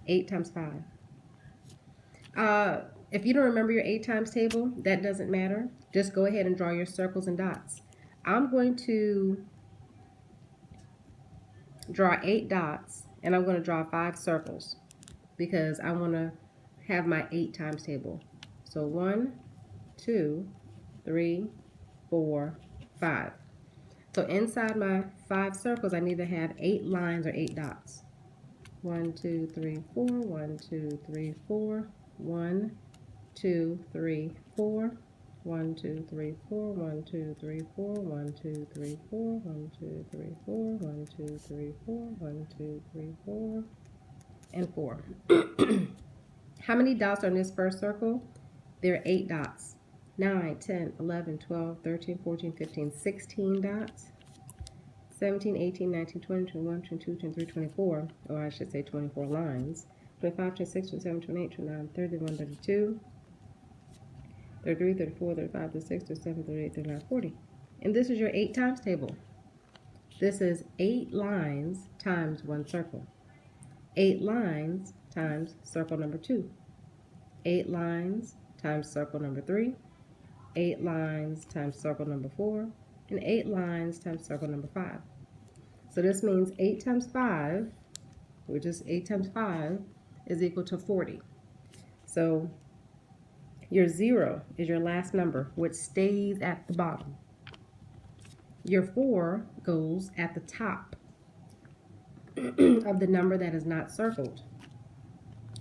8 times 5. If you don't remember your 8 times table, that doesn't matter. Just go ahead and draw your circles and dots. I'm going to draw 8 dots, and I'm going to draw 5 circles because I want to have my 8 times table. So 1, 2, 3, 4, 5. So inside my 5 circles, I need to have 8 lines or 8 dots. 1, 2, 3, 4, 1, 2, 3, 4, 1, 2, 3, 4, 1, 2, 3, 4, 1, 2, 3, 4, 1, 2, 3, 4, 1, 2, 3, 4, 1, 2, 3, 4, 1, 2, 3, 4, and 4. How many dots are in this first circle? There are 8 dots. 9, 10, 11, 12, 13, 14, 15, 16 dots. 17, 18, 19, 20, 21, 22, 23, 24, or I should say 24 lines. 25, 26, 27, 28, 29, 30, 31, 32, 33, 34, 35, 36, 37, 38, 39, 40. And this is your 8 times table. This is 8 lines times 1 circle. 8 lines times circle number 2. 8 lines times circle number 3. 8 lines times circle number 4. And 8 lines times circle number 5. So this means 8 times 5, which is 8 times 5, is equal to 40. So your 0 is your last number, which stays at the bottom. Your 4 goes at the top of the number that is not circled.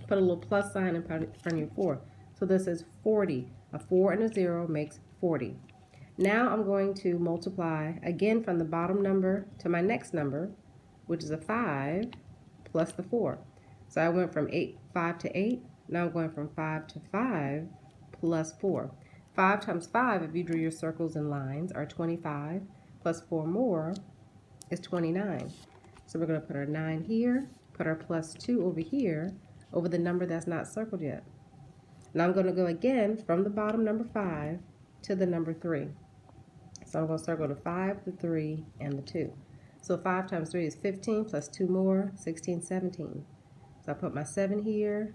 Put a little plus sign in front of your 4. So this is 40. A 4 and a 0 makes 40. Now I'm going to multiply again from the bottom number to my next number, which is a 5 plus the 4. So I went from 5 to 8. Now I'm going from 5 to 5 plus 4. 5 times 5, if you drew your circles and lines, are 25. Plus 4 more is 29. So we're going to put our 9 here, put our plus 2 over here, over the number that's not circled yet. Now I'm going to go again from the bottom number 5 to the number 3. So I'm going to circle the 5, the 3, and the 2. So 5 times 3 is 15, plus 2 more, 16, 17. So I put my 7 here,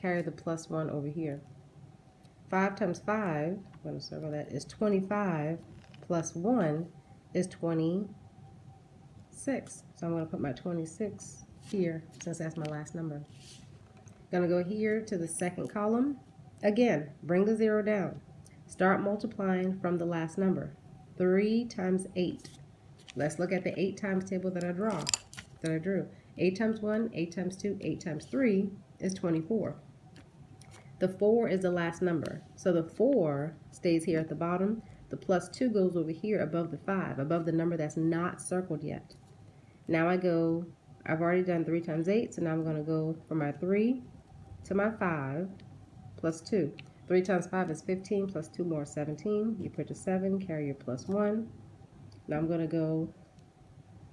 carry the plus 1 over here. 5 times 5, I'm going to circle that, is 25, plus 1 is 26. So I'm going to put my 26 here, since that's my last number. Going to go here to the second column. Again, bring the 0 down. Start multiplying from the last number. 3 times 8. Let's look at the 8 times table that I drew. 8 times 1, 8 times 2, 8 times 3 is 24. The 4 is the last number. So the 4 stays here at the bottom. The plus 2 goes over here above the 5, above the number that's not circled yet. Now I've already done 3 times 8, so now I'm going to go from my 3 to my 5 plus 2. 3 times 5 is 15, plus 2 more, 17. You put your 7, carry your plus 1. Now I'm going to go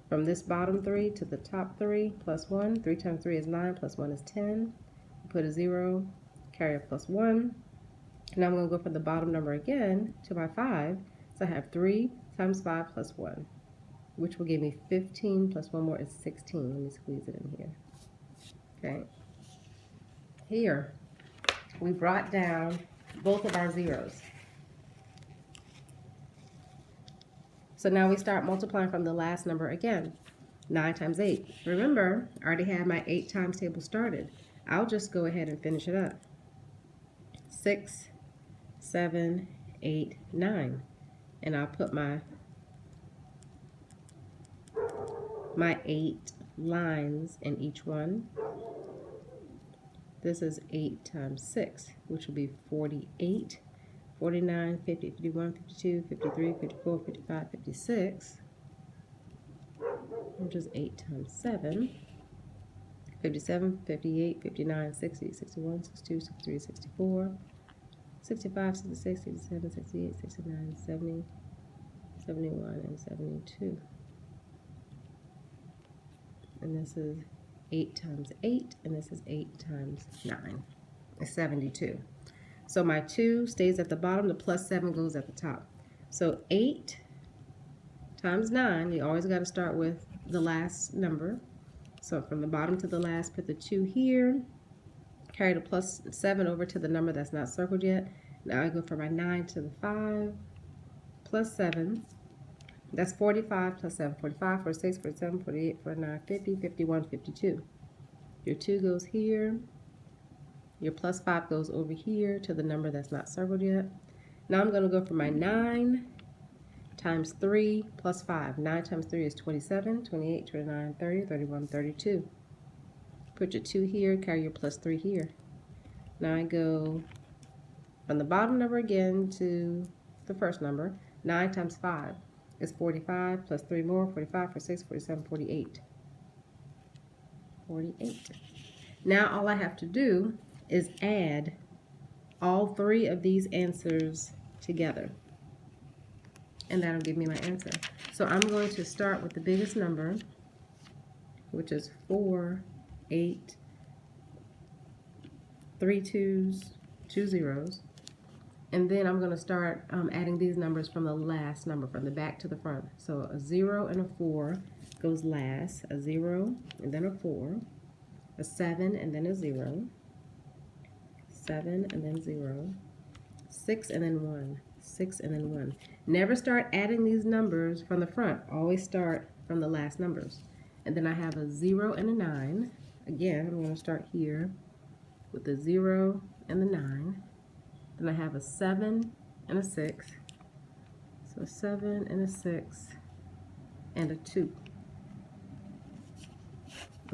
from this bottom 3 to the top 3, plus 1. 3 times 3 is 9, plus 1 is 10. You put a 0, carry a plus 1. Now I'm going to go from the bottom number again to my 5. So I have 3 times 5 plus 1, which will give me 15, plus 1 more is 16. Let me squeeze it in here. Okay. Here, we brought down both of our zeros. So now we start multiplying from the last number again. 9 times 8. Remember, I already had my 8 times table started. I'll just go ahead and finish it up. 6, 7, 8, 9. And I'll put my 8 lines in each one. This is 8 times 6, which will be 48, 49, 50, 51, 52, 53, 54, 55, 56, which is 8 times 7, 57, 58, 59, 60, 61, 62, 63, 64, 65, 66, 67, 68, 69, 70, 71, and 72. And this is 8 times 8, and this is 8 times 9. It's 72. So my 2 stays at the bottom, the plus 7 goes at the top. So 8 times 9, you always got to start with the last number. So from the bottom to the last, put the 2 here. Carry the plus 7 over to the number that's not circled yet. Now I go from my 9 to the 5 plus 7. That's 45 plus 7. 45, 46, 47, 48, 49, 50, 51, 52. Your 2 goes here. Your plus 5 goes over here to the number that's not circled yet. Now I'm going to go for my 9 times 3 plus 5. 9 times 3 is 27, 28, 29, 30, 31, 32. Put your 2 here, carry your plus 3 here. Now I go from the bottom number again to the first number. 9 times 5 is 45, plus 3 more, 45, 46, 47, 48. 48. Now all I have to do is add all 3 of these answers together. And that'll give me my answer. So I'm going to start with the biggest number, which is 4, 8, 3 2s, 2 zeros. And then I'm going to start adding these numbers from the last number, from the back to the front. So a 0 and a 4 goes last, a 0 and then a 4, a 7 and then a 0, 7 and then 0, 6 and then 1, 6 and then 1. Never start adding these numbers from the front. Always start from the last numbers. And then I have a 0 and a 9. Again, I'm going to start here with the 0 and the 9. Then I have a 7 and a 6. So a 7 and a 6 and a 2.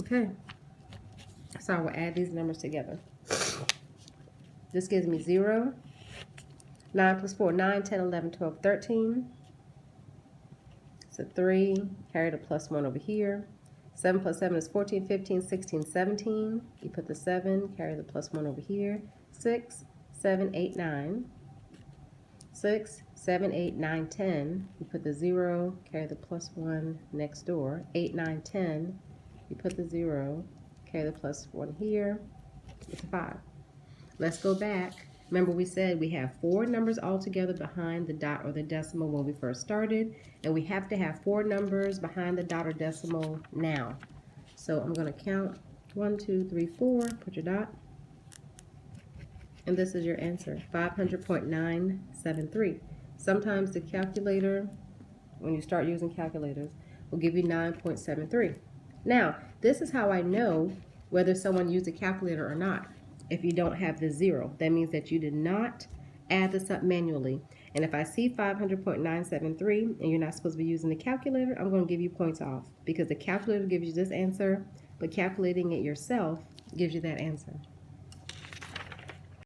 Okay. So I will add these numbers together. This gives me 0, 9 plus 4, 9, 10, 11, 12, 13. So 3, carry the plus 1 over here. 7 plus 7 is 14, 15, 16, 17. You put the 7, carry the plus 1 over here. 6, 7, 8, 9. 6, 7, 8, 9, 10. You put the 0, carry the plus 1 next door. 8, 9, 10. You put the 0, carry the plus 1 here. It's a 5. Let's go back. Remember we said we have 4 numbers all together behind the dot or the decimal when we first started, and we have to have 4 numbers behind the dot or decimal now. So I'm going to count 1, 2, 3, 4, put your dot, and this is your answer, 500.973. Sometimes the calculator, when you start using calculators, will give you 9.73. Now, this is how I know whether someone used a calculator or not. If you don't have the 0, that means that you did not add this up manually. And if I see 500.973 and you're not supposed to be using the calculator, I'm going to give you points off because the calculator gives you this answer, but calculating it yourself gives you that answer.